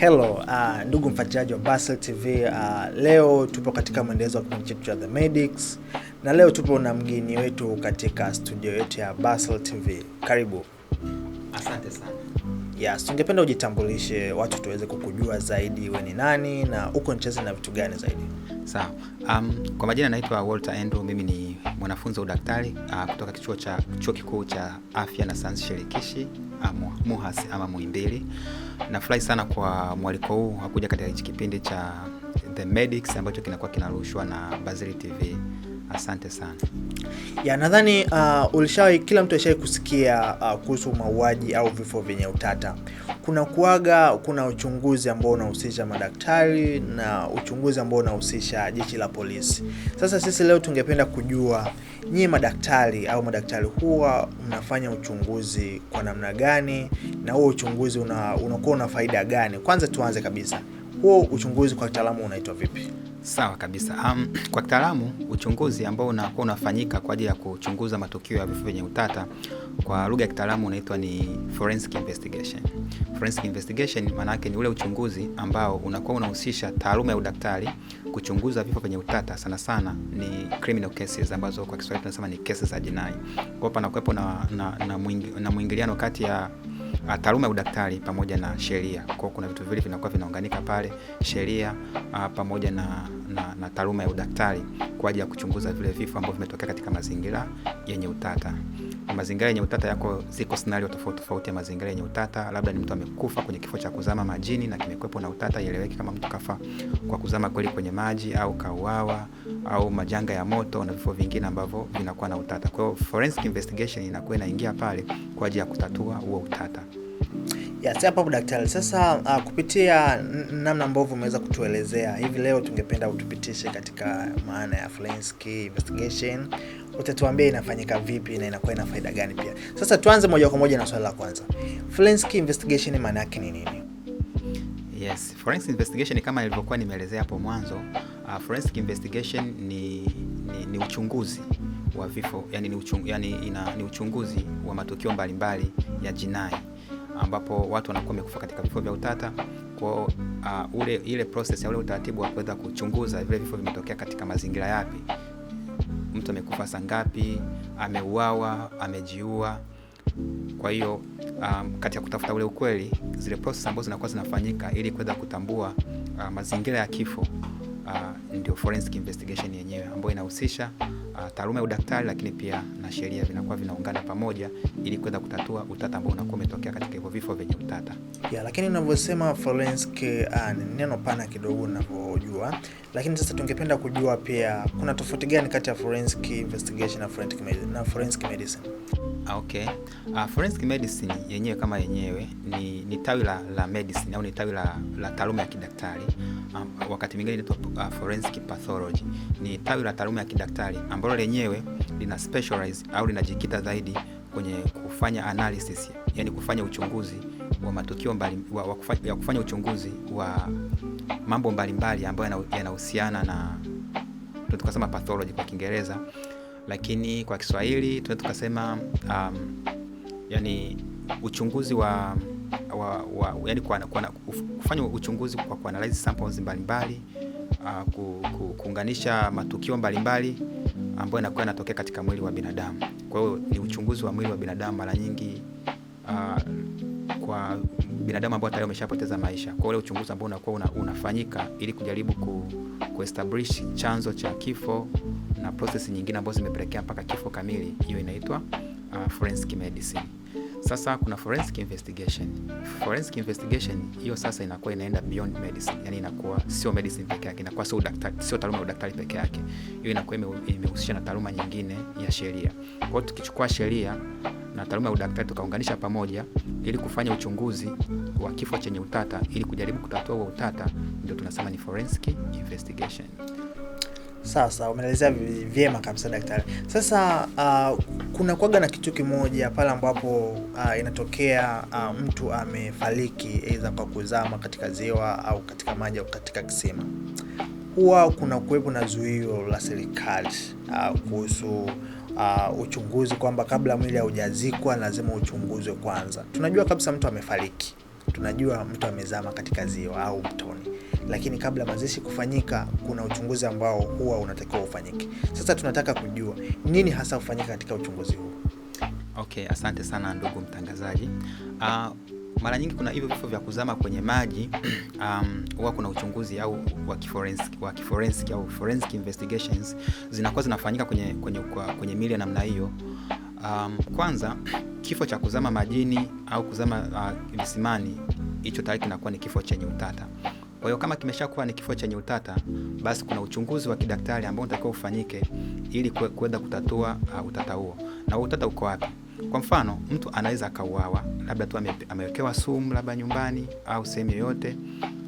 Hello, ndugu mfuatiliaji wa Basel TV. Leo tupo katika mwendelezo wa kipindi chetu cha The Medics, na leo tupo na mgeni wetu katika studio yetu ya Basel TV. Karibu. Asante sana. Yes, tungependa ujitambulishe, watu tuweze kukujua zaidi, wewe ni nani na uko ncheza na vitu gani zaidi. Sawa. Kwa majina naitwa Walter Andrew, mimi ni mwanafunzi wa udaktari kutoka chuo kikuu cha afya na sayansi shirikishi MUHAS ama Muhimbili. Nafurahi sana kwa mwaliko huu kuja katika hichi kipindi cha The Medics ambacho kinakuwa kinarushwa na Basel TV. Asante sana. Ya, nadhani kila mtu alishawahi kusikia kuhusu mauaji au vifo vyenye utata. Kuna uchunguzi ambao unahusisha madaktari na uchunguzi ambao unahusisha jeshi la polisi. Sasa sisi leo tungependa kujua nyinyi madaktari huwa mnafanya uchunguzi kwa namna gani, na huo uchunguzi unakuwa una faida gani? Kwanza tuanze kabisa, huo uchunguzi kwa kitaalamu unaitwa vipi? Sawa kabisa. Kwa kitaalamu uchunguzi ambao unakuwa unafanyika kwa ajili ya kuchunguza matukio ya vifo vyenye utata, kwa lugha ya kitaalamu unaitwa ni forensic investigation. Forensic investigation maana yake ni ule uchunguzi ambao unakuwa unahusisha taaluma ya udaktari kuchunguza vifo vyenye utata, sana sana ni criminal cases ambazo kwa Kiswahili tunasema ni cases za jinai. Kwa hapa nakuwepo na mwingiliano kati ya taaluma ya udaktari pamoja na sheria. Kwa kuna vitu viwili vinakuwa vinaunganika pale, sheria pamoja na taaluma ya udaktari kwa ajili ya kuchunguza vile vifo ambavyo vimetokea katika mazingira yenye utata. Mazingira yenye utata ziko scenario tofauti ya mazingira yenye utata. Labda ni mtu amekufa kwenye kifo cha kuzama majini na kimekuwepo na utata, ieleweki kama mtu kafa kwa kuzama kweli kwenye maji au kauawa, au majanga ya moto na vifo vingine ambavyo vinakuwa na utata. Kwa hiyo forensic investigation inakuwa inaingia pale kwa ajili ya kutatua huo utata. Yes, hapo daktari. Sasa kupitia namna ambavyo umeweza kutuelezea hivi leo, tungependa utupitishe katika maana ya forensic investigation. Utatuambia inafanyika vipi na inakuwa ina faida gani pia. Sasa tuanze moja kwa moja na swali la kwanza. Forensic investigation maana yake ni nini? Yes, forensic investigation kama nilivyokuwa nimeelezea hapo mwanzo, forensic investigation ni uchunguzi wa vifo, ni uchunguzi wa matukio mbalimbali ya jinai ambapo watu wanakuwa wamekufa katika vifo vya utata. Kwa ile process ya ule utaratibu wa kuweza kuchunguza vile vifo vimetokea katika mazingira yapi, mtu amekufa saa ngapi, ameuawa, amejiua. Kwa hiyo katika kutafuta ule ukweli, zile process ambazo zinakuwa zinafanyika ili kuweza kutambua mazingira ya kifo, ndio forensic investigation yenyewe, ambayo inahusisha taaluma ya udaktari lakini pia na sheria, vinakuwa vinaungana pamoja ili kuweza kutatua utata ambao unakuwa umetokea katika hivyo vifo vyenye utata. Lakini unavyosema forensic ni neno pana kidogo ninavyojua, lakini sasa tungependa kujua pia kuna tofauti gani kati ya forensic investigation na forensic medicine? Okay. Forensic medicine yenyewe kama yenyewe ni tawi la medicine au ni tawi la taaluma ya kidaktari. Wakati mwingine inaitwa forensic pathology. Ni tawi la taaluma ya kidaktari ambalo lenyewe lina specialize au linajikita zaidi kwenye kufanya analysis, yani kufanya uchunguzi wa matukio kufanya uchunguzi wa mambo mbalimbali ambayo yanahusiana na, tukasema pathology kwa Kiingereza, lakini kwa Kiswahili tunaweza tukasema yani uchunguzi kufanya uchunguzi kwa kuanalyze samples mbalimbali, kuunganisha matukio mbalimbali ambayo yanakuwa yanatokea katika mwili wa binadamu. Kwa hiyo ni uchunguzi wa mwili wa binadamu mara nyingi kwa binadamu ambao tayari wameshapoteza maisha. Kwa hiyo uchunguzi ambao unakuwa unafanyika ili kujaribu kuestablish chanzo cha kifo na process nyingine ambazo zimepelekea mpaka kifo kamili, hiyo inaitwa forensic medicine. Sasa kuna forensic investigation. Forensic investigation hiyo sasa inakuwa inaenda beyond medicine, yani inakuwa sio medicine peke yake, inakuwa sio taaluma ya udaktari peke yake. Hiyo inakuwa imehusisha na taaluma nyingine ya sheria. Kwa hiyo tukichukua sheria na taaluma ya udaktari tukaunganisha pamoja ili kufanya uchunguzi wa kifo chenye utata ili kujaribu kutatua huo utata, ndio tunasema ni forensic investigation. Sasa umeelezea vyema kabisa daktari. Sasa kuna kuaga na kitu kimoja pale ambapo inatokea mtu amefariki aidha kwa kuzama katika ziwa au katika maji au katika kisima. Huwa kuna kuwepo na zuio la serikali kuhusu uchunguzi kwamba kabla mwili haujazikwa lazima uchunguzwe kwanza. Tunajua kabisa mtu amefariki, tunajua mtu amezama katika ziwa au mtoni, lakini kabla mazishi kufanyika kuna uchunguzi ambao huwa unatakiwa ufanyike. Sasa tunataka kujua nini hasa ufanyika katika uchunguzi huu. Okay, asante sana ndugu mtangazaji. Mara nyingi kuna hivyo vifo vya kuzama kwenye maji huwa kuna uchunguzi au wa kiforensic au forensic investigations zinakuwa zinafanyika kwenye miili namna hiyo. Kwanza kifo cha kuzama majini au kuzama visimani, hicho tayari kinakuwa ni kifo chenye utata. Kwa hiyo kama kimeshakuwa ni kifo chenye utata, basi kuna uchunguzi wa kidaktari ambao unatakiwa ufanyike ili kuweza kutatua utata huo. Na utata uko wapi? Kwa mfano, mtu anaweza akauawa, labda tu amewekewa sumu labda nyumbani au sehemu yoyote,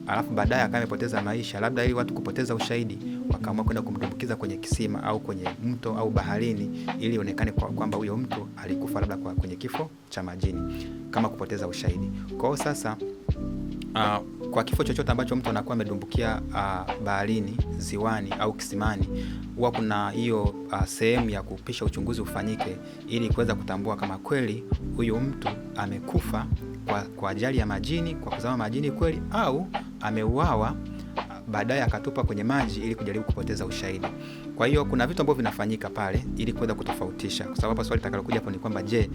alafu baadaye akawa amepoteza maisha, labda ili watu kupoteza ushahidi wakaamua kwenda kumdumbukiza kwenye kisima au kwenye mto au baharini ili ionekane kwamba huyo mtu alikufa labda kwenye kifo cha majini, kama kupoteza ushahidi. Kwa hiyo sasa kwa kifo chochote ambacho mtu anakuwa amedumbukia baharini, ziwani au kisimani, huwa kuna hiyo sehemu ya kupisha uchunguzi ufanyike ili kuweza kutambua kama kweli huyo mtu amekufa kwa ajali ya majini, kwa kuzama majini kweli, au ameuawa baadaye akatupa kwenye maji ili kujaribu kupoteza ushahidi. Kwa hiyo kuna vitu ambavyo vinafanyika pale ili kuweza kutofautisha, kwa sababu swali litakalokuja hapo ni kwamba je,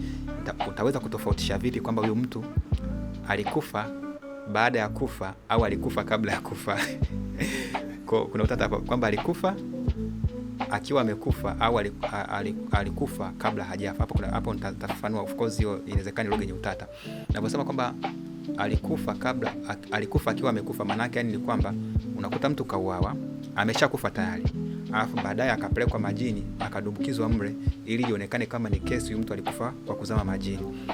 utaweza kutofautisha vipi kwamba huyo mtu alikufa baada ya kufa au alikufa kabla ya kufa? Kuna utata kwamba alikufa akiwa amekufa au alikufa kabla hajafa. Hapo nitafafanua. Of course hiyo inawezekana lugha yenye utata. Naposema kwamba alikufa akiwa amekufa, maana yake ni kwamba unakuta mtu kauawa, ameshakufa tayari, alafu baadaye akapelekwa majini akadumbukizwa mle ili ionekane kama ni kesi huyu mtu alikufa kwa kuzama majini.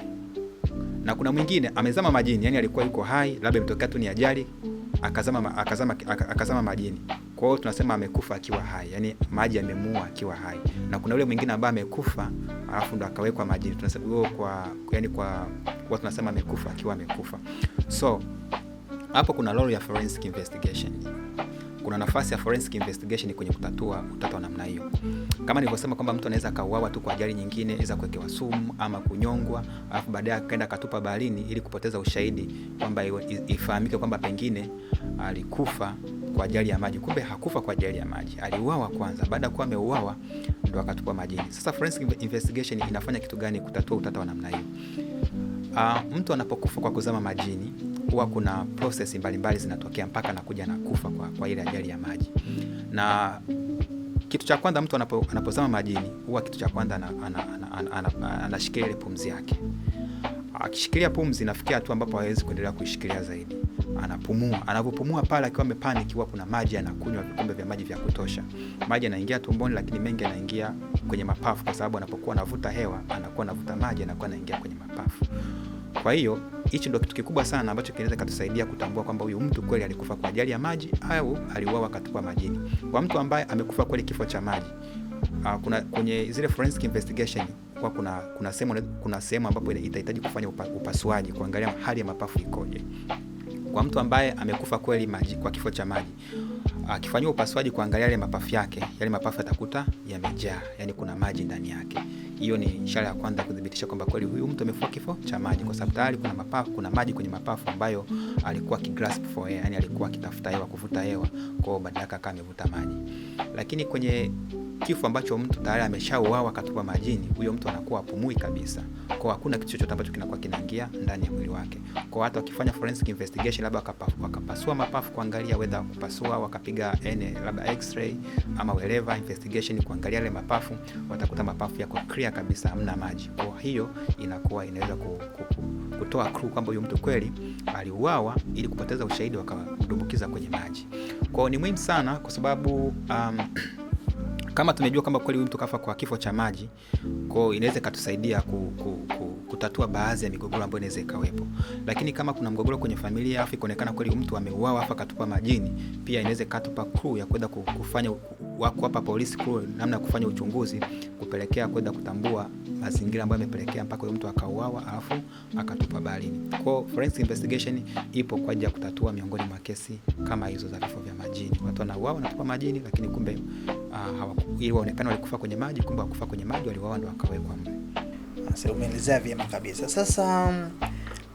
Na kuna mwingine amezama majini, yani alikuwa yuko hai, labda imetokea tu ni ajali akazama majini. Kwa hiyo tunasema amekufa akiwa hai, yani maji yamemuua akiwa hai. Na kuna yule mwingine ambaye amekufa alafu ndo akawekwa majini, tunasema kwa tunasema amekufa akiwa amekufa. So hapo kuna role ya forensic investigation. Kuna nafasi ya forensic investigation kwenye kutatua utata wa namna hiyo. Kama nilivyosema kwamba mtu anaweza kauawa tu kwa ajali nyingine, inaweza kuwekewa sumu ama kunyongwa, alafu baadaye akaenda katupa baharini ili kupoteza ushahidi kwamba ifahamike kwamba pengine alikufa kwa ajali ya maji. Kumbe hakufa kwa ajali ya maji, aliuawa kwanza, baada ya kuwa ameuawa ndo akatupa majini. Sasa forensic investigation inafanya kitu gani kutatua utata wa namna hiyo? Mtu anapokufa kwa kuzama majini, huwa kuna process mbalimbali zinatokea mpaka anakuja na kufa kwa ile ajali ya maji. Na kitu cha kwanza mtu anapozama majini, huwa kitu cha kwanza anashikilia ile pumzi yake. Akishikilia pumzi nafikia tu ambapo hawezi kuendelea kuishikilia zaidi. Anapumua. Anapopumua pale akiwa amepanic, huwa kuna maji anakunywa vikombe vya maji vya kutosha. Maji yanaingia tumboni, lakini mengi yanaingia kwenye mapafu, kwa sababu anapokuwa anavuta hewa, anakuwa anavuta maji, anakuwa anaingia kwenye mapafu. Kwa hiyo hichi ndio kitu kikubwa sana ambacho kinaweza kutusaidia kutambua kwamba huyu mtu kweli alikufa kwa ajali ya maji au aliuawa katupwa majini. Kwa mtu ambaye amekufa kweli kifo cha maji, kwenye zile forensic investigation kwa kuna sehemu ambapo itahitaji kufanya upasuaji kuangalia hali ya mapafu ikoje. Kwa mtu ambaye amekufa kweli maji kwa kifo cha maji, akifanywa upasuaji kuangalia yale mapafu yake, yale mapafu yatakuta yamejaa, yani kuna maji ndani yake. Hiyo ni ishara ya kwanza kudhibitisha kwamba kweli huyu mtu amekufa kifo cha maji, kwa sababu tayari kuna maji kwenye mapafu ambayo alikuwa akigrasp for air, yani alikuwa akitafuta hewa, kuvuta hewa, kwa hiyo badala yake amevuta maji. Lakini kwenye kifo ambacho mtu tayari ameshauawa akatupa majini, huyo mtu anakuwa hapumui kabisa. Kwa hakuna kitu chochote ambacho kinakuwa kinaingia ndani ya mwili wake. Kwa hata wakifanya forensic investigation, labda wakapasua mapafu kuangalia whether kupasua, wakapiga labda x-ray ama whatever investigation kuangalia ile mapafu, watakuta mapafu yako clear kabisa, hamna maji. Kwa hiyo inakuwa inaweza kutoa clue kwamba huyo mtu kweli aliuawa ili kupoteza ushahidi, wakamdumbukiza kwenye maji. Kwa hiyo ni muhimu sana kwa sababu kama tumejua kwamba kweli huyu mtu kafa kwa kifo cha maji, kwa hiyo inaweza kutusaidia kutatua baadhi ya migogoro ambayo inaweza ikawepo. Lakini kama kuna mgogoro kwenye familia afu ikaonekana kweli mtu ameuawa afa katupa majini, pia inaweza katupa clue ya kwenda kufanya hapa police crew namna ya kufanya uchunguzi kupelekea kwenda kutambua mazingira ambayo yamepelekea mpaka huyo mtu akauawa alafu akatupa baharini. Kwa forensic investigation ipo kwa ajili ya kutatua miongoni mwa kesi kama hizo za vifo vya majini. Watu wanauawa na kutupa majini, lakini kumbe ili waonekane walikufa kwenye maji, kumbe hawakufa kwenye maji, waliuawa ndio wakawekwa mle. Sasa umeelezea vyema kabisa. Sasa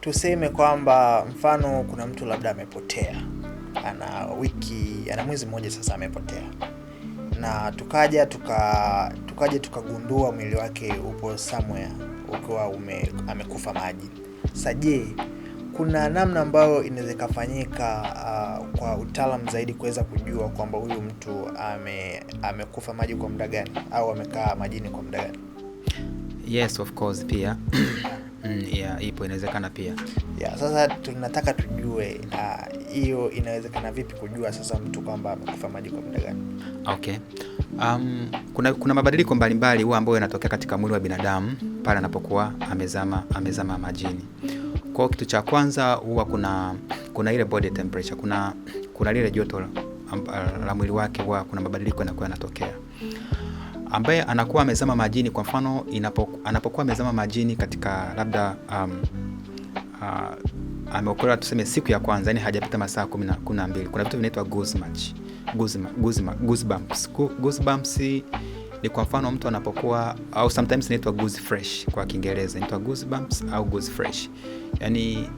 tuseme kwamba mfano kuna mtu labda amepotea, ana mwezi mmoja sasa amepotea, na tukaja tukagundua mwili wake upo somewhere ukiwa amekufa maji. Sasa je, kuna namna ambayo inaweza kufanyika kwa utaalamu zaidi kuweza kujua kwamba huyu mtu amekufa maji kwa muda gani au amekaa majini kwa muda gani? Yes, of course pia. Yeah, ipo inawezekana pia. Yeah, sasa tunataka tujue hiyo inawezekana vipi kujua sasa mtu kwamba amekufa maji kwa muda gani? Okay. Kuna mabadiliko mbalimbali huwa ambayo yanatokea katika mwili wa binadamu pale anapokuwa amezama majini. Kwa kitu cha kwanza huwa kuna ile body temperature, kuna lile joto la mwili wake, huwa kuna mabadiliko yanakuwa yanatokea. Ambaye anakuwa amezama majini, kwa mfano anapokuwa amezama majini katika labda ameokolewa tuseme siku ya kwanza, yani hajapita masaa 12, kuna vitu vinaitwa goosebumps. Goosebumps ni kwa mfano mtu anapokuwa, au sometimes inaitwa goose fresh kwa Kiingereza, inaitwa goosebumps au goose fresh. Yani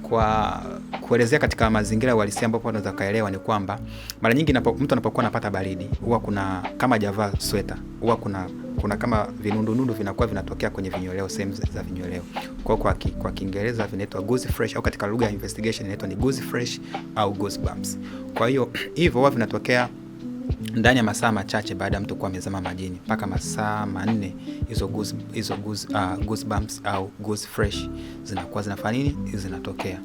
kwa kuelezea katika mazingira uhalisia ambapo unaweza kaelewa ni kwamba mara nyingi mtu anapokuwa anapata baridi, huwa kuna kama javaa sweta, huwa kuna kama vinundunundu vinakuwa vinatokea kwenye vinyweleo, sehemu za vinyweleo. Kwa Kiingereza vinaitwa goose fresh, au katika lugha ya investigation inaitwa ni goose fresh au goosebumps. Kwa hiyo hivyo huwa vinatokea ndani ya masaa machache baada ya mtu kuwa amezama majini, mpaka masaa 4 hizo goosebumps au goose fresh zinakuwa zinafanya nini, zinatokea.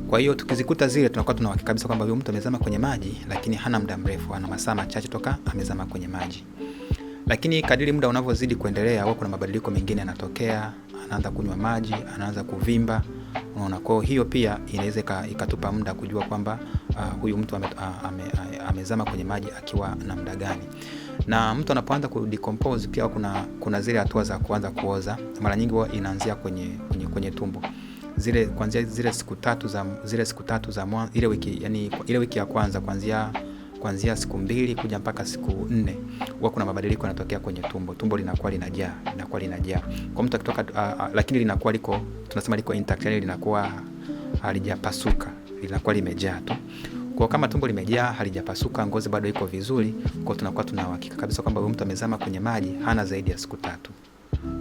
Kwa hiyo tukizikuta zile, tunakuwa tunahakika kabisa kwamba huyo mtu amezama kwenye maji, lakini hana muda mrefu, ana masaa machache toka amezama kwenye maji. Lakini kadiri muda unavyozidi kuendelea, huwa kuna mabadiliko mengine yanatokea, anaanza kunywa maji, anaanza kuvimba. Unaona, kwa hiyo pia inaweza ikatupa muda kujua kwamba huyu mtu amezama kwenye maji akiwa na muda gani. Na mtu anapoanza kudecompose pia kuna zile hatua za kuanza kuoza. Mara nyingi huwa inaanzia kwenye tumbo. Kuanzia zile siku tatu za mwanzo, ile wiki ya kwanza, kuanzia siku 2 kuja mpaka siku 4, huwa kuna mabadiliko yanatokea kwenye tumbo. Tumbo linakuwa linajaa. Kwa mtu akitoka lakini linakuwa tunasema liko intact, yani linakuwa halijapasuka, linakuwa limejaa tu. Kwa kama tumbo limejaa, halijapasuka, ngozi bado iko vizuri, kwa tunakuwa tunahakika kabisa kwamba huyu mtu amezama kwenye maji hana zaidi ya siku 3.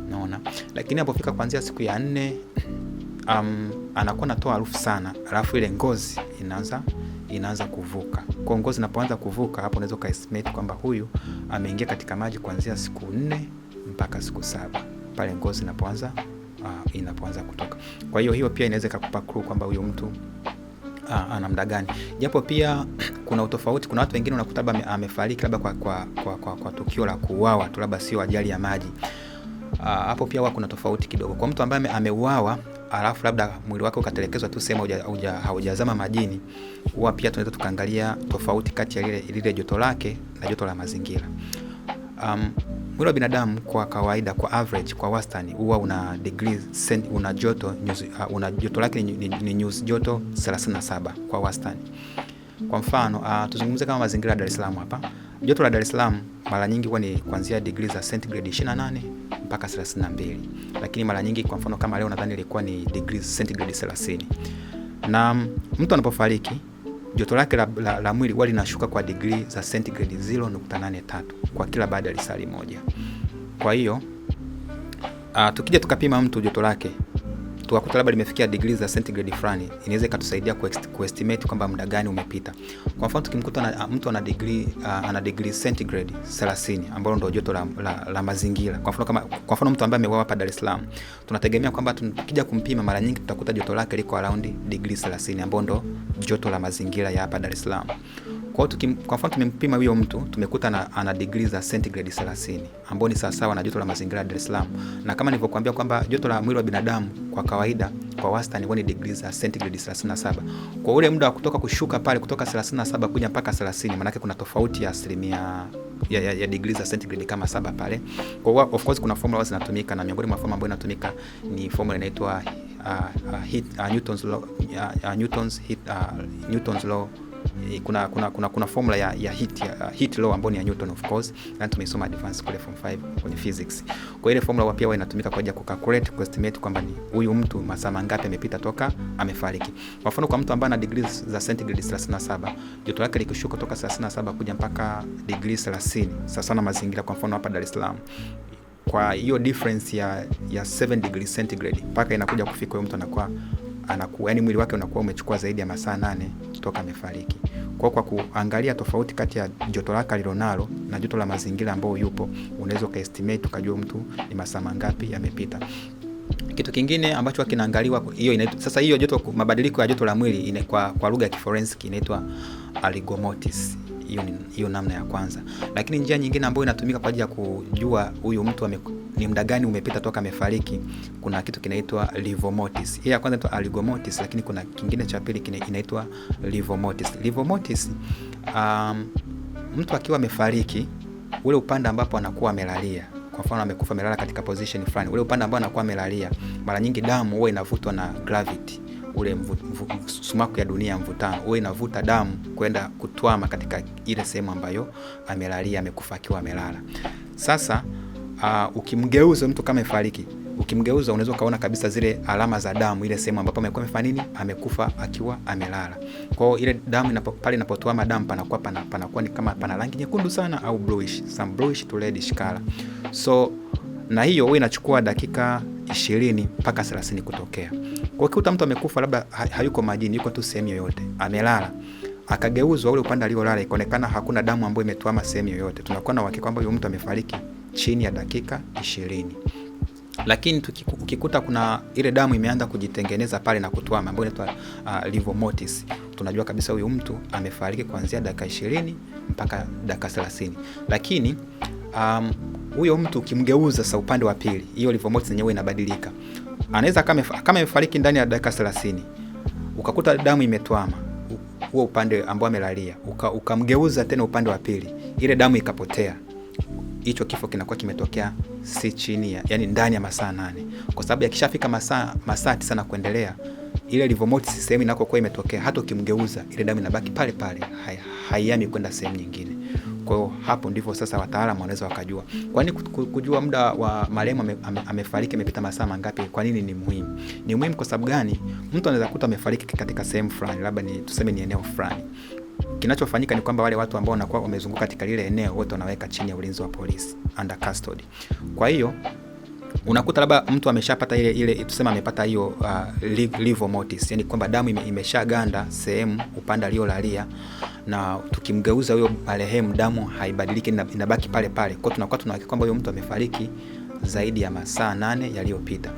Unaona? Lakini anapofika kuanzia siku ya 4, anakuwa anatoa harufu sana, alafu ile ngozi inaanza kuvuka. Kwa ngozi inapoanza kuvuka, hapo unaweza kaestimate kwamba huyu ameingia katika maji kuanzia siku 4 mpaka siku 7, pale ngozi inapoanza kutoka. Kwa hiyo pia inaweza kukupa clue kwamba huyu mtu ana muda gani. Japo pia kuna utofauti, kuna watu wengine unakuta amefariki labda kwa tukio la kuuawa tu, labda sio ajali ya maji. Hapo pia kuna tofauti kidogo. Kwa mtu ambaye ameuawa alafu labda mwili wake ukatelekezwa tu sema haujazama majini, huwa pia tunaweza tukaangalia tofauti kati ya lile joto lake na joto la mazingira. Mwili wa binadamu kwa kawaida, kwa average, kwa wastani, huwa una joto lake ni nyuzi joto 37 kwa wastani. Kwa mfano, tuzungumzie kama mazingira ya Dar es Salaam hapa. Joto la Dar es Salaam mara nyingi huwa ni kuanzia degrees za centigrade 28 mpaka 32. Lakini mara nyingi kwa mfano kama leo nadhani ilikuwa ni degrees centigrade 30. Na mtu anapofariki, joto lake la mwili huwa linashuka kwa degree za centigrade 0.83 kwa kila baada ya saa moja. Kwa hiyo tukija tukapima mtu joto lake, tukakuta labda limefikia degree za centigrade fulani, inaweza ikatusaidia kuestimate kwamba muda gani umepita. Kwa mfano tukimkuta mtu ana degree centigrade 30 ambalo ndio joto la mazingira. Kwa mfano mtu ambaye ameuawa hapa Dar es Salaam, tunategemea kwamba tukija kumpima mara nyingi tutakuta joto lake liko around degree 30 ambalo ndio joto la mazingira ya hapa Dar es Salaam. Kwa mfano tumempima huyo mtu, tumekuta ana degree za centigrade 30 ambao ni sawa na joto la mazingira ya Dar es Salaam. Na kama nilivyokuambia kwamba joto la mwili wa binadamu kwa kawaida kwa wastani ni degree za centigrade 37. Kwa ule muda wa kutoka kushuka pale kutoka 37 kuja mpaka 30, maana yake kuna tofauti ya asilimia ya degree za centigrade kama 7 pale. Kwa of course kuna formula zinatumika, na miongoni mwa formula ambayo inatumika ni formula inaitwa Newton's law kuna formula ya heat law ambayo ni ya Newton of course, na tumeisoma advance kule form 5 kwenye physics. Kwa ile formula pia inatumika kwa ajili ya kucalculate, kuestimate kwamba ni huyu mtu masaa mangapi amepita toka amefariki. Kwa mfano, kwa mtu ambaye ana degrees za centigrade 37, joto lake likishuka kutoka 37 kuja mpaka degree 30 sasa na mazingira, kwa mfano hapa Dar es Salaam, kwa hiyo difference ya 7 degrees centigrade mpaka inakuja kufika huyo mtu anakuwa yani mwili wake unakuwa umechukua zaidi ya masaa 8 toka amefariki. Kwa kuangalia tofauti kati ya joto lake alilonalo na joto la mazingira ambao yupo, unaweza kaestimate ukajua mtu ni masaa mangapi yamepita. Kitu kingine ambacho kinaangaliwa hiyo inaitwa sasa, hiyo joto, mabadiliko ya joto la mwili kwa lugha ya kiforensic inaitwa rigor mortis. Hiyo namna ya kwanza. Lakini njia nyingine ambayo inatumika kwa ajili ya kujua huyu mtu ni muda gani umepita toka amefariki, kuna kitu kinaitwa rigor mortis. Hii ya kwanza inaitwa rigor mortis, lakini kuna kingine cha pili inaitwa rigor mortis. Rigor mortis, mtu akiwa amefariki, ule upande ambapo anakuwa amelalia, kwa mfano amekufa amelala katika position fulani, ule upande ambao anakuwa amelalia, mara nyingi damu huwa inavutwa na gravity, ule sumaku ya dunia, mvutano huwa inavuta damu kwenda kutwama katika ile sehemu ambayo amelalia, amekufa akiwa amelala. Sasa ukimgeuza mtu kama amefariki, ukimgeuza unaweza kaona kabisa zile alama za damu ile sehemu ambapo amekuwa amefanya nini, amekufa akiwa amelala. Kwa hiyo ile damu pale inapotwama damu panakuwa ni kama pana rangi nyekundu sana au bluish, some bluish to reddish color. So na hiyo huwa inachukua dakika 20 mpaka 30 kutokea. Kwa hiyo kuta mtu amekufa labda hayuko majini, yuko tu sehemu yoyote, amelala, akageuzwa ule upande aliolala ikaonekana hakuna damu ambayo imetuama sehemu yoyote, tunakuwa na uhakika kwamba huyo mtu amefariki chini ya dakika 20. Lakini ukikuta kuna ile damu imeanza kujitengeneza pale na kutuama, ambayo inaitwa rigor mortis, tunajua kabisa huyu mtu amefariki kuanzia dakika 20 mpaka dakika 30. Lakini huyo mtu ukimgeuza sasa upande wa pili, hiyo rigor mortis yenyewe inabadilika. Anaweza kama amefariki ndani ya dakika 30, ukakuta damu imetwama huo upande ambao amelalia, ukamgeuza tena upande wa pili, ile damu ikapotea. Hicho kifo kinakuwa kimetokea si chini ya, yani ndani ya masaa 8, kwa sababu yakishafika masaa 9 na kuendelea, ile rigor mortis sehemu inakokuwa imetokea, hata ukimgeuza ile damu inabaki pale pale, haihami kwenda sehemu nyingine. Kwa hiyo hapo ndivyo sasa wataalamu wanaweza wakajua. Kwa nini kujua muda wa marehemu amefariki amepita masaa mangapi, kwa nini ni muhimu? Ni muhimu kwa sababu gani? Mtu anaweza kuta amefariki katika sehemu fulani, labda tuseme ni eneo fulani. Kinachofanyika ni kwamba wale watu ambao wanakuwa wamezunguka katika lile eneo wote wanaweka chini ya ulinzi wa polisi, under custody. Kwa hiyo unakuta labda mtu ameshapata ile tuseme amepata hiyo rigor mortis, yani kwamba damu imeshaganda sehemu upande aliolalia, na tukimgeuza huyo marehemu damu haibadiliki, inabaki pale pale. Kwa tunakuwa tunahakika kwamba huyo mtu amefariki zaidi ya masaa 8 yaliyopita.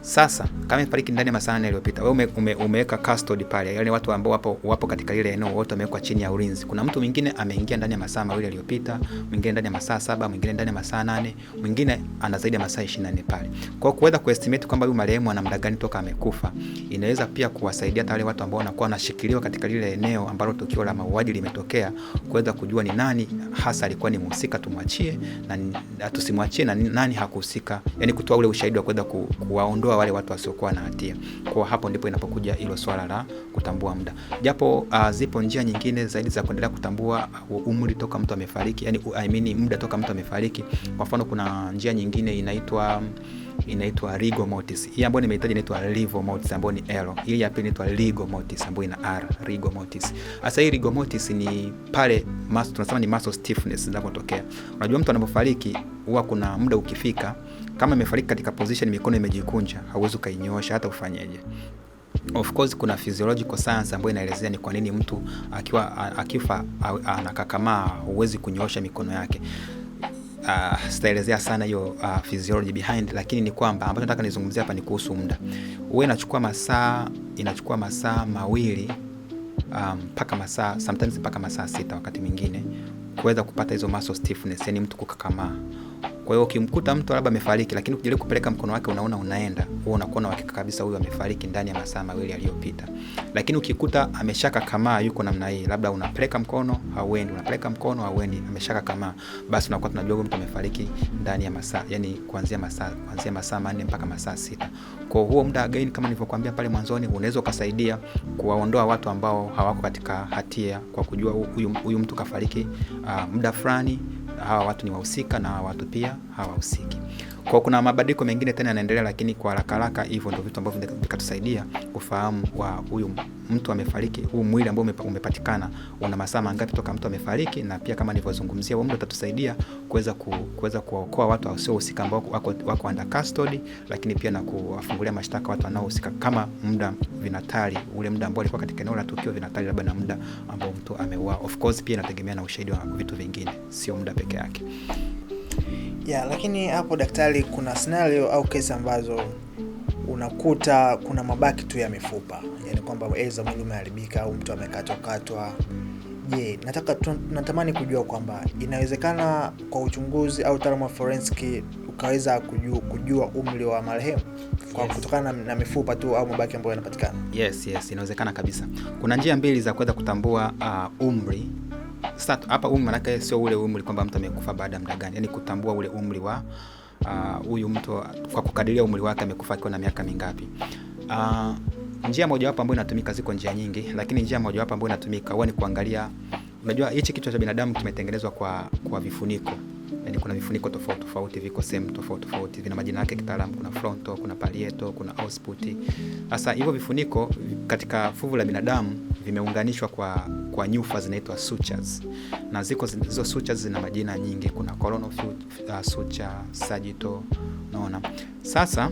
Sasa kama amefariki ndani ya masaa 8 yaliyopita, wewe umeweka custody pale, yani watu ambao wapo katika ile eneo wote wamewekwa chini ya ulinzi. Kuna mtu mwingine ameingia ndani ya masaa 2 yaliyopita, mwingine ndani ya masaa 7, mwingine ndani ya masaa 8, mwingine ana zaidi ya masaa 24 pale. Kwa kuweza kuestimate kwamba huyu marehemu ana muda gani toka amekufa, inaweza pia kuwasaidia hata wale watu ambao wanakuwa wanashikiliwa katika lile eneo ambalo tukio la mauaji limetokea, kuweza kujua ni nani hasa alikuwa ni mhusika, tumwachie na tusimwachie, na nani hakuhusika, yani kutoa ule ushahidi wa kuweza kuwaondoa wale watu wasiokuwa na hatia. Kwa hapo ndipo inapokuja hilo swala la kutambua muda. Japo zipo njia nyingine zaidi za kuendelea kutambua umri toka mtu amefariki, yani muda toka mtu amefariki. Kwa mfano kuna njia nyingine inaitwa rigor mortis. Hii ambayo nimehitaji inaitwa rigor mortis ambayo ni L. Hii ya pili inaitwa rigor mortis ambayo ina R, rigor mortis. Sasa hii rigor mortis ni pale tunasema ni muscle stiffness zinapotokea. Unajua mtu anapofariki huwa kuna muda ukifika, kama amefariki katika position mikono imejikunja, hauwezi kainyoosha hata ufanyeje. Of course kuna physiological science ambayo inaelezea ni kwa nini mtu akifa anakakamaa huwezi kunyoosha mikono yake. Sitaelezea sana hiyo physiology behind, lakini ni kwamba ambacho nataka nizungumzia hapa ni kuhusu muda. Huwa inachukua masaa 2 mpaka masaa sometimes mpaka masaa 6 wakati mwingine kuweza kupata hizo muscle stiffness, yani mtu kukakamaa. Kwa hiyo ukimkuta mtu labda amefariki, lakini ukijaribu kupeleka mkono wake unaona unaenda, wewe unakuwa na uhakika kabisa huyu amefariki ndani ya masaa 2 yaliyopita. Lakini ukikuta ameshaka kama yuko namna hii, labda unapeleka mkono hauendi, unapeleka mkono hauendi, ameshaka kama, basi unakuwa tunajua mtu amefariki ndani ya masaa, yani kuanzia masaa 4 mpaka masaa 6. Kwa huo muda again, kama nilivyokuambia pale mwanzoni, unaweza kusaidia kuwaondoa watu ambao hawako katika hatia kwa kujua huyu mtu kafariki muda fulani, hawa watu ni wahusika na hawa watu pia hawahusiki. Kwa kuna mabadiliko mengine tena yanaendelea, lakini kwa haraka hivyo ndio vitu ambavyo vikatusaidia kufahamu wa huyu mtu amefariki, huu mwili ambao umepatikana una masaa mangapi toka mtu amefariki, na pia kama nilivyozungumzia huo muda utatusaidia kuweza kuwaokoa watu wasiohusika ambao wako under custody, lakini pia na kuwafungulia mashtaka watu wanaohusika kama muda vinatali, ule muda ambao alikuwa katika eneo la tukio vinatali labda na muda ambao mtu ameuawa. Of course pia inategemea na ushahidi wa vitu vingine, sio muda peke yake. Lakini hapo daktari, kuna scenario au kesi ambazo unakuta kuna mabaki tu ya mifupa, yani kwamba aidha mwili umeharibika au mtu amekatwa. Je, natamani kujua kwamba inawezekana kwa uchunguzi au utaalamu wa forensic ukaweza kujua umri wa marehemu kwa kutokana na mifupa tu au mabaki ambayo yanapatikana? Yes, inawezekana kabisa. Kuna njia mbili za kuweza kutambua umri. Sasa hapa umri maana sio ule umri kwamba mtu amekufa baada ya muda gani, yani kutambua ule umri wa huyu mtu kwa kukadiria umri wake amekufa akiwa na miaka mingapi. Njia moja wapo ambayo inatumika, ziko njia nyingi, lakini njia moja wapo ambayo inatumika huwa ni kuangalia, unajua hichi kichwa cha binadamu kimetengenezwa kwa vifuniko. Yani kuna vifuniko tofauti viko sehemu tofauti, vina majina yake kitaalamu, kuna frontal, kuna parietal, kuna occiput. Sasa hivyo vifuniko katika fuvu la binadamu vimeunganishwa kwa nyufa zinaitwa sutures. Na hizo sutures zina majina nyingi, kuna coronal suture, sagittal, unaona. Sasa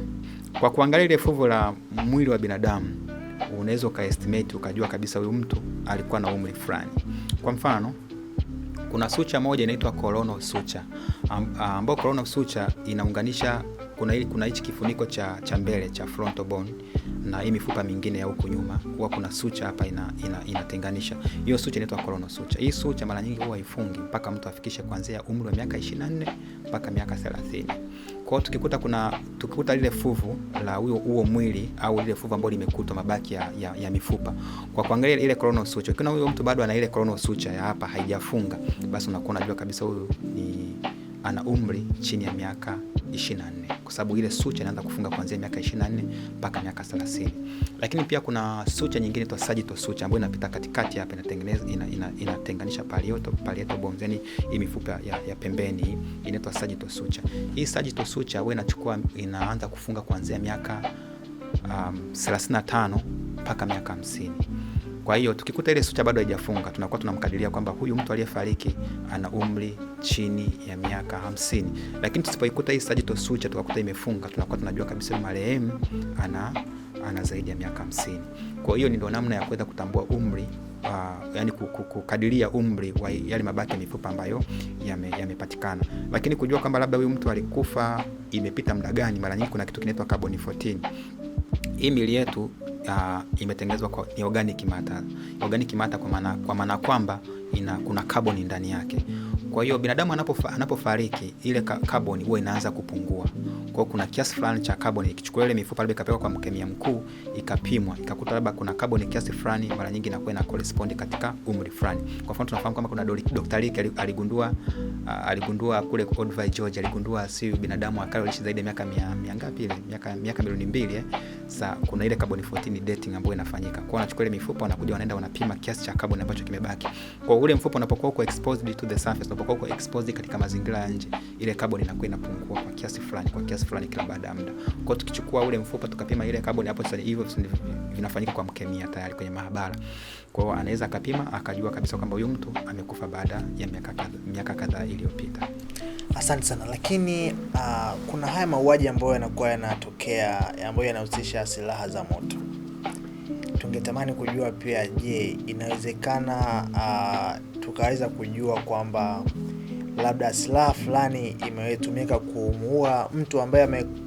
kwa kuangalia ile fuvu la mwili wa binadamu unaweza ukaestimate ukajua kabisa huyu mtu alikuwa na umri fulani. Kwa mfano, kuna suture moja inaitwa coronal suture, ambao coronal suture inaunganisha, kuna hichi kifuniko cha mbele cha frontal bone na hii mifupa mingine ya huku nyuma, huwa kuna suture hapa inatenganisha. Hiyo suture inaitwa coronal suture. Hii suture mara nyingi huwa ifungi mpaka mtu afikishe kuanzia umri wa miaka 24 mpaka miaka 30. Kwa hiyo tukikuta lile fuvu la huo mwili au lile fuvu ambalo limekutwa mabaki ya mifupa, kwa kuangalia ile coronal suture, ukiona huyo mtu bado ana ile coronal suture ya hapa haijafunga, basi unakuwa unajua kabisa huyu ana umri chini ya miaka 24, kwa sababu ile suture inaanza kufunga kuanzia miaka 24 mpaka miaka 30. Lakini pia kuna suture nyingine inaitwa sagittal suture ambayo inapita katikati hapa, inatenganisha parietal bones, yani hii mifupa ya pembeni inaitwa sagittal suture. Hii sagittal suture wewe inaanza kufunga kuanzia miaka 35 mpaka miaka 50. Kwa hiyo tukikuta ile suture bado haijafunga, tunakuwa tunamkadiria kwamba huyu mtu aliyefariki ana umri chini ya miaka 50. Lakini tusipoikuta hii sagittal suture tukakuta imefunga, tunakuwa tunajua kabisa marehemu ana zaidi ya miaka 50. Kwa hiyo ndio namna ya kuweza kutambua umri, yani kukadiria umri wa yale mabaki ya mifupa ambayo yamepatikana. Lakini kujua kwamba labda huyu mtu alikufa imepita muda gani, mara nyingi kuna kitu kinaitwa carbon 14. Hii miili yetu imetengenezwa ni organic matter. Organic matter kwa maana kwamba kuna carbon ndani yake. Kwa hiyo binadamu anapofariki ile carbon huwa inaanza kupungua. Kwa hiyo kuna kiasi fulani cha carbon ikichukua ile mifupa labda ikapelekwa kwa mkemia mkuu ikapimwa, ikakuta labda kuna carbon kiasi fulani, mara nyingi inakuwa ina correspond katika umri fulani. Kwa mfano tunafahamu kama kuna Dr. Rick aligundua kule Olduvai Georgia, aligundua si binadamu akaishi zaidi ya miaka ngapi ile miaka milioni 2. Sasa kuna ile carbon 14 dating ambayo inafanyika. Kwa wanachukua ile mifupa wanakuja wanaenda wanapima kiasi cha carbon ambacho kimebaki. Kwa ule mfupa unapokuwa uko exposed to the surface, unapokuwa uko exposed katika mazingira ya nje, ile carbon inakuwa inapungua kwa kiasi fulani kila baada ya muda. Kwa tukichukua ule mfupa tukapima ile carbon, hapo sasa hivyo vinafanyika kwa mkemia tayari kwenye maabara. Kwa hiyo anaweza akapima akajua kabisa kwamba huyu mtu amekufa baada ya miaka kadhaa iliyopita. Asante sana. Lakini kuna haya mauaji ambayo yanakuwa yanatokea ambayo yanahusisha silaha za moto. Tungetamani kujua pia, je, inawezekana tukaweza kujua kwamba labda silaha fulani imetumika kumuua mtu ambaye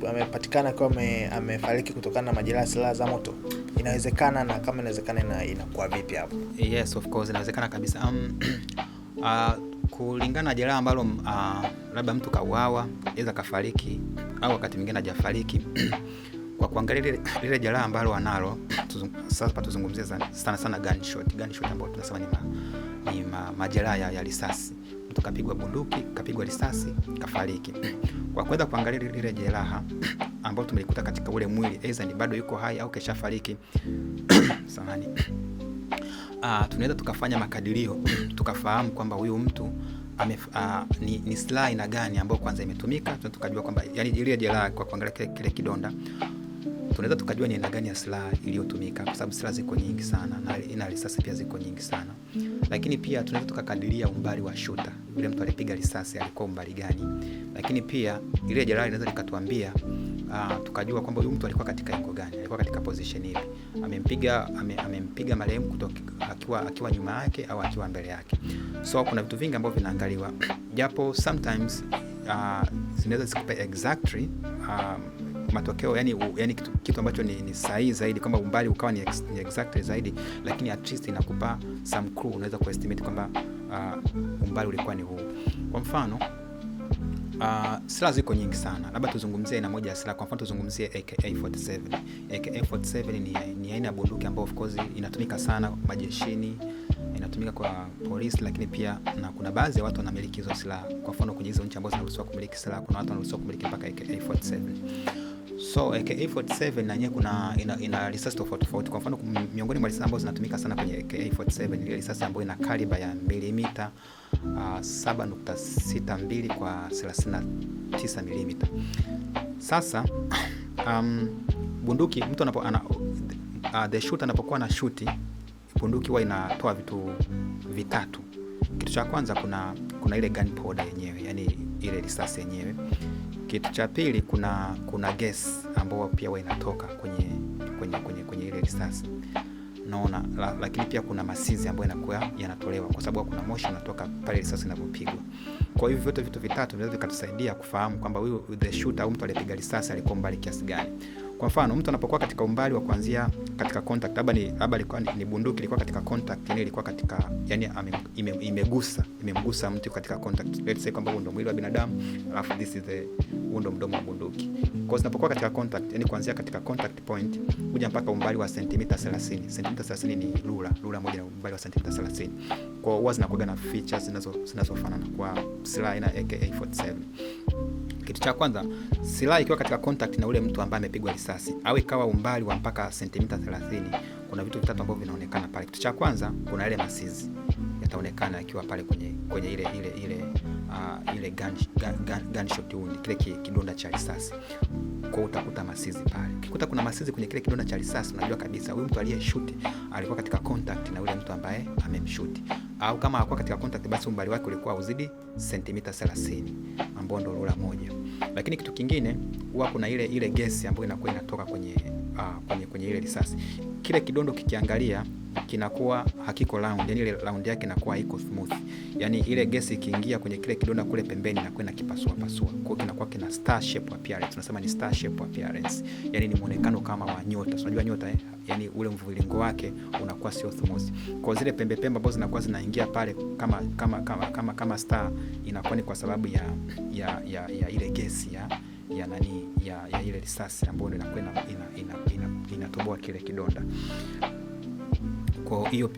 amepatikana kwa amefariki kutokana na majeraha ya silaha za moto? Inawezekana, na kama inawezekana inakuwa vipi hapo? Yes, of course inawezekana kabisa. kulingana na jeraha ambalo labda mtu kauawa, aidha kafariki au wakati mwingine hajafariki. Kwa kuangalia lile jeraha ambalo analo, sasa tuzungumzie sana gunshot. Gunshot ambayo tunasema ni majeraha ya risasi. Mtu kapigwa bunduki, kapigwa risasi, kafariki. Kwa kuweza kuangalia lile jeraha ambalo tumelikuta katika ule mwili, aidha ni bado yuko hai au keshafariki, samahani, tunaweza tukafanya makadirio tukafahamu kwamba huyu mtu ni silaha aina gani ambayo kwanza imetumika. Tunaweza tukajua kwamba yani ile jeraha, kwa kuangalia kile kidonda, tunaweza tukajua ni aina gani ya silaha iliyotumika, kwa sababu silaha ziko nyingi sana na risasi pia ziko nyingi sana. Lakini pia tunaweza tukakadiria umbali wa shooter, yule mtu alipiga risasi alikuwa umbali gani. Lakini pia ile jeraha inaweza likatuambia tukajua kwamba huyu mtu alikuwa katika engo gani, alikuwa katika position ipi, amempiga marehemu kutoka akiwa nyuma yake au akiwa mbele yake. So kuna vitu vingi ambavyo vinaangaliwa, japo sometimes zinaweza zikupe exactly matokeo, yani kitu ambacho ni sahihi zaidi, kwamba umbali ukawa ni exactly zaidi, lakini at least inakupa some clue, unaweza kuestimate kwamba umbali ulikuwa ni huu. Kwa mfano silaha ziko nyingi sana, labda tuzungumzie aina moja ya silaha. Kwa mfano tuzungumzie AK47. AK47 ni aina ya bunduki ambayo of course inatumika sana majeshini, inatumika kwa polisi, lakini pia na kuna baadhi ya watu wanamiliki hizo silaha. Kwa mfano kwenye hizo nchi ambazo zinaruhusiwa kumiliki silaha, kuna watu wanaruhusiwa kumiliki mpaka AK47. So AK47 na yenyewe ina risasi tofauti. Kwa mfano miongoni mwa risasi ambazo zinatumika sana kwenye AK47 ni risasi ambayo ina kaliba ya milimita 7.62 kwa 39 milimita. Sasa bunduki mtu the shooter anapokuwa na shuti, bunduki huwa inatoa vitu vitatu. Kitu cha kwanza kuna ile gunpowder yenyewe, yani ile risasi yenyewe. Kitu cha pili kuna gas ambayo pia huwa inatoka kwenye ile risasi. Naona lakini pia kuna masizi ambayo yanakuwa yanatolewa kwa sababu kuna moshi unatoka pale risasi inapopigwa. Kwa hivyo vyote vitu vitatu vinaweza vikatusaidia kufahamu kwamba huyu the shooter au mtu aliyepiga risasi alikuwa mbali kiasi gani. Kwa mfano mtu anapokuwa katika umbali wa kuanzia katika contact, labda ilikuwa ni bunduki ilikuwa katika contact, yani ilikuwa katika imemgusa mtu katika contact. Let's say kwamba huo ndio mwili wa binadamu, alafu this is huo ndio mdomo wa bunduki. Kwa sababu katika contact, yani kuanzia katika contact point kuja mpaka umbali wa sentimita 30. Sentimita 30 ni rula moja na umbali wa sentimita 30. Kwa hiyo huwa zinakuwa na features zinazofanana kwa silaha aina AK47. Kitu cha kwanza, silaha ikiwa katika contact na ule mtu ambaye amepigwa risasi au ikawa umbali wa mpaka sentimita 30, kuna vitu vitatu ambavyo vinaonekana pale. Kitu cha kwanza, kuna ile masizi yataonekana yakiwa pale kwenye ile gunshot wound, kile kidonda cha risasi. Kwa utakuta masizi pale. Ukikuta kuna masizi kwenye kile kidonda cha risasi, unajua kabisa huyu mtu aliyeshoot alikuwa katika contact na yule mtu ambaye amemshoot. Au kama hakuwa katika contact, basi umbali wake ulikuwa uzidi sentimita 30, ambao ndio rula moja. Lakini kitu kingine, huwa kuna ile gesi ambayo inakuwa inatoka kwenye ile risasi. Kile kidondo kikiangalia kinakuwa hakiko round, yani ile round yake inakuwa haiko smooth. Yani ile gesi ikiingia kwenye kile kidonda kule pembeni inakuwa inakipasua. Kwa hiyo kinakuwa kina star shape appearance. Tunasema ni star shape appearance. Yani ni muonekano kama wa nyota. Unajua nyota yani ule mviringo wake unakuwa sio smooth. Kwa zile pembe ambazo zinakuwa zinaingia pale kama star, inakuwa ni kwa sababu ya ile gesi ya ile risasi ambayo inakuwa inatoboa kile kidonda. Kwa hiyo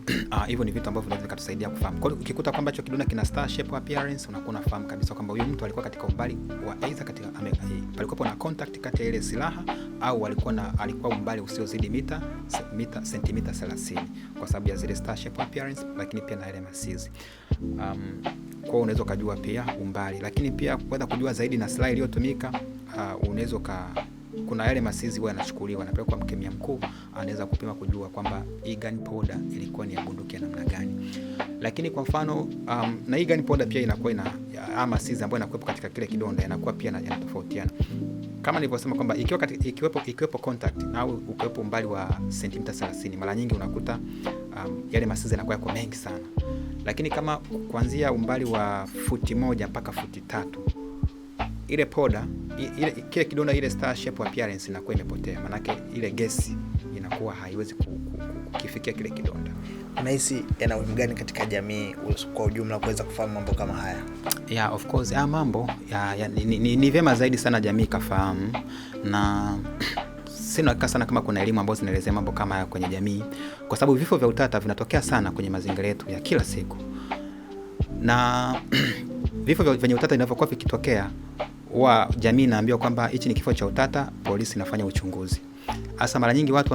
hivyo ni vitu ambavyo vinaweza kutusaidia kufahamu. Kwa hiyo ukikuta kwamba hicho kidonda kina star shape appearance, unakuwa unafahamu kabisa kwamba huyu mtu alikuwa katika umbali wa aidha palikuwa na contact kati ya ile silaha au alikuwa umbali usiozidi sentimita 30, kwa sababu ya zile star shape appearance, lakini pia na ile masizi. Kwa hiyo unaweza kujua pia umbali, lakini pia kuweza kujua zaidi na silaha iliyotumika, unaweza kuna yale masizi huwa yanachukuliwa na kwa mkemia mkuu, anaweza kupima kujua kwamba hii gunpowder ilikuwa ni ya bunduki ya namna gani. Lakini kwa mfano na hii gunpowder pia inakuwa masizi ambayo inakuwepo katika kile kidonda yanakuwa pia yanatofautiana. Kama nilivyosema kwamba ikiwepo contact au ukiwepo umbali wa sentimita 30, mara nyingi unakuta yale masizi yanakuwa yako mengi sana. Lakini kama kuanzia umbali wa futi 1 mpaka futi 3, ile powder kile kidonda ile star shape appearance inakuwa imepotea, maana ile gesi inakuwa haiwezi kukifikia kile kidonda. Unahisi yana umuhimu gani katika jamii kwa ujumla kuweza kufahamu mambo kama haya? Yeah, of course. Mambo ni vyema zaidi sana jamii kafahamu, na sina hakika sana kama kuna elimu ambazo zinaelezea mambo kama haya kwenye jamii, kwa sababu vifo vya utata vinatokea sana kwenye mazingira yetu ya kila siku. Na vifo vya utata vinavyokuwa vikitokea, jamii inaambiwa kwamba hichi ni kifo cha utata, polisi inafanya uchunguzi. Hasa mara nyingi watu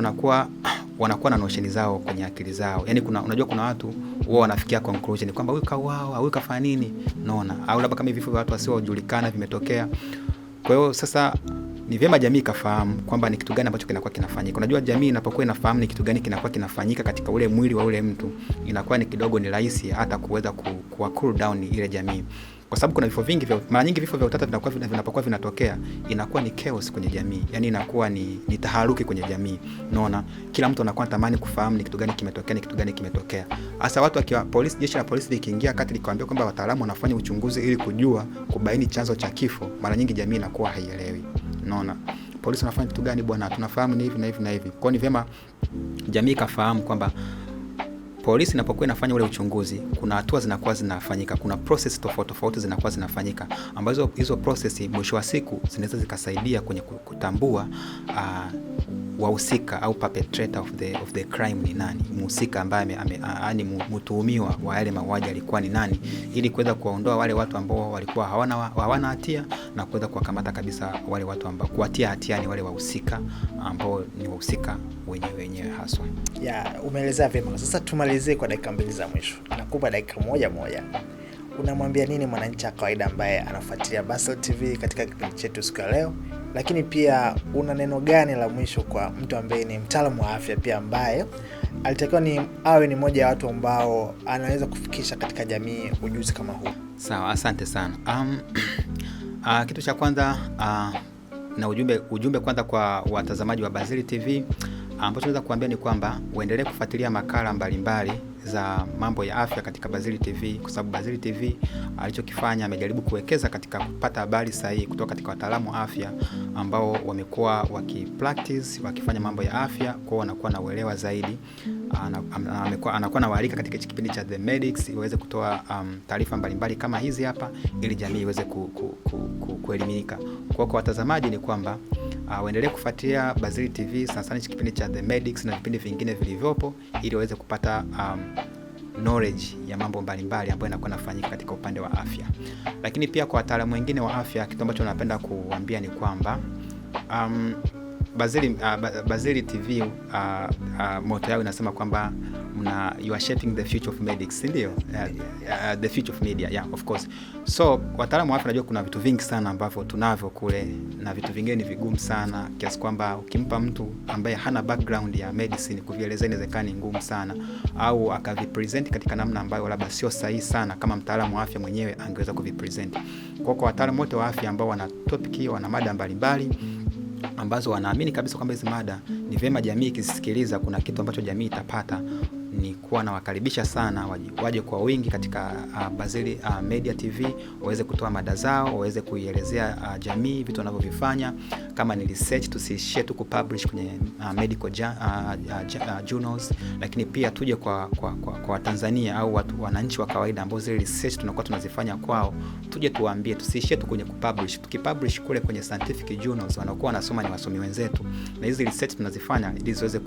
wanakuwa na notion zao kwenye akili zao. Yaani unajua kuna watu wao wanafikia conclusion kwamba huyu kauawa, huyu kafanya nini, unaona? Au labda kama vifo vya watu wasiojulikana vimetokea. Kwa hiyo sasa ni vyema jamii kafahamu kwamba ni kitu gani ambacho kinakuwa kinafanyika. Unajua jamii inapokuwa inafahamu ni kitu gani kinakuwa kinafanyika katika ule mwili wa ule mtu, inakuwa ni kidogo ni rahisi hata kuweza cool down ile jamii. Kwa sababu kuna vifo vingi mara nyingi vifo vya utata vinapokuwa vinatokea, inakuwa ni chaos kwenye jamii. Yaani inakuwa ni taharuki kwenye jamii. Unaona? Kila mtu anakuwa anatamani kufahamu ni kitu gani kimetokea, Hasa watu jeshi la polisi likiingia kati likwambia kwamba wataalamu wanafanya uchunguzi ili kubaini chanzo cha kifo, mara nyingi jamii inakuwa haielewi. Unaona? Polisi wanafanya kitu gani bwana? Tunafahamu ni hivi na hivi na hivi. Kwa ni vyema jamii kafahamu kwamba polisi inapokuwa inafanya ule uchunguzi, kuna hatua zinakuwa zinafanyika, kuna process tofauti zinakuwa zinafanyika, ambazo hizo process mwisho wa siku zinaweza zikasaidia kwenye kutambua wahusika au perpetrator of the crime ni nani, mhusika ambaye yani mtuhumiwa wa yale mauaji alikuwa ni nani, ili kuweza kuwaondoa wale watu ambao walikuwa hawana hatia na kuweza kuwakamata kabisa wale watu ambao kuwatia hatiani wale wahusika ambao ni wahusika wenyewe haswa. Umeelezea vyema. Sasa tumalizie kwa dakika 2 za mwisho. Nakupa dakika moja. Unamwambia nini mwananchi wa kawaida ambaye anafuatilia Basel TV katika kipindi chetu siku ya leo? Lakini pia una neno gani la mwisho kwa mtu ambaye ni mtaalamu wa afya pia ambaye alitakiwa awe ni mmoja wa watu ambao anaweza kufikisha katika jamii ujuzi kama huu? Sawa, asante sana. Kitu cha kwanza na ujumbe kwanza kwa watazamaji wa Basel TV, ambacho naweza kuambia ni kwamba uendelee kufuatilia makala mbalimbali za mambo ya afya katika Basel TV, kwa sababu Basel TV alichokifanya amejaribu kuwekeza katika kupata habari sahihi kutoka katika wataalamu wa afya ambao wamekuwa wakipractice wakifanya mambo ya afya, kwa wanakuwa na uelewa zaidi. Anakuwa na waalika katika kipindi cha The Medics iweze kutoa taarifa mbalimbali kama hizi hapa, ili jamii iweze kuelimika. Kwa watazamaji ni kwamba waendelee kufuatilia Basel TV sana kipindi cha The Medics na vipindi vingine vilivyopo, ili waweze kupata knowledge ya mambo mbalimbali ambayo yanakuwa yanafanyika katika upande wa afya. Lakini pia kwa wataalamu wengine wa afya, kitu ambacho napenda kuambia ni kwamba Basel TV motto yao inasema kwamba you are shaping the future of medics, ndio? The future of media, yeah, of course. So wataalamu wa afya, najua kuna vitu vingi sana ambavyo tunavyo kule, na vitu vingine ni vigumu sana kiasi kwamba ukimpa mtu ambaye hana background ya medicine kuvielezea inawezekana ni ngumu sana, au akavipresent katika namna ambayo labda sio sahihi sana kama mtaalamu wa afya mwenyewe angeweza kuvipresent. Kwa wataalamu wote wa afya ambao wana topic, wana mada mbalimbali ambazo wanaamini kabisa kwamba hizo mada ni vyema jamii ikisikiliza kuna kitu ambacho jamii itapata, ni kuwa nawakaribisha sana waje kwa wingi katika Basel Media TV, waweze kutoa mada zao, waweze kuielezea jamii vitu wanavyovifanya. Kama ni research, tusiishie tu kupublish kwenye medical journals, lakini pia tuje kwa Watanzania au wananchi wa kawaida ambao zile research tunakuwa tunazifanya kwao, tuje tuwaambie, tusiishie tu kwenye kupublish. Tukipublish kule kwenye scientific journals, wanakuwa wanasoma ni wasomi wenzetu, na hizi research tunazifanya ili ziweze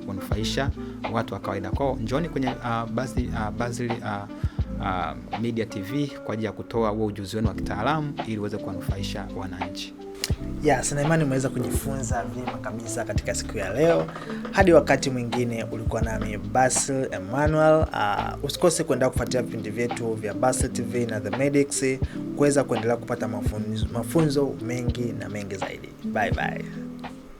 kunufaisha watu wa kawaida. Kwa njoni kwenye Basel Media TV kwa ajili ya kutoa huo ujuzi wenu wa kitaalamu ili uweze kuwanufaisha wananchi. Sina imani umeweza kujifunza vyema kabisa katika siku ya leo. Hadi wakati mwingine, ulikuwa nami Basel Emmanuel. Usikose kuendelea kufuatilia vipindi vyetu vya Basel TV na The Medics kuweza kuendelea kupata mafunzo mengi na mengi zaidi. Bye bye.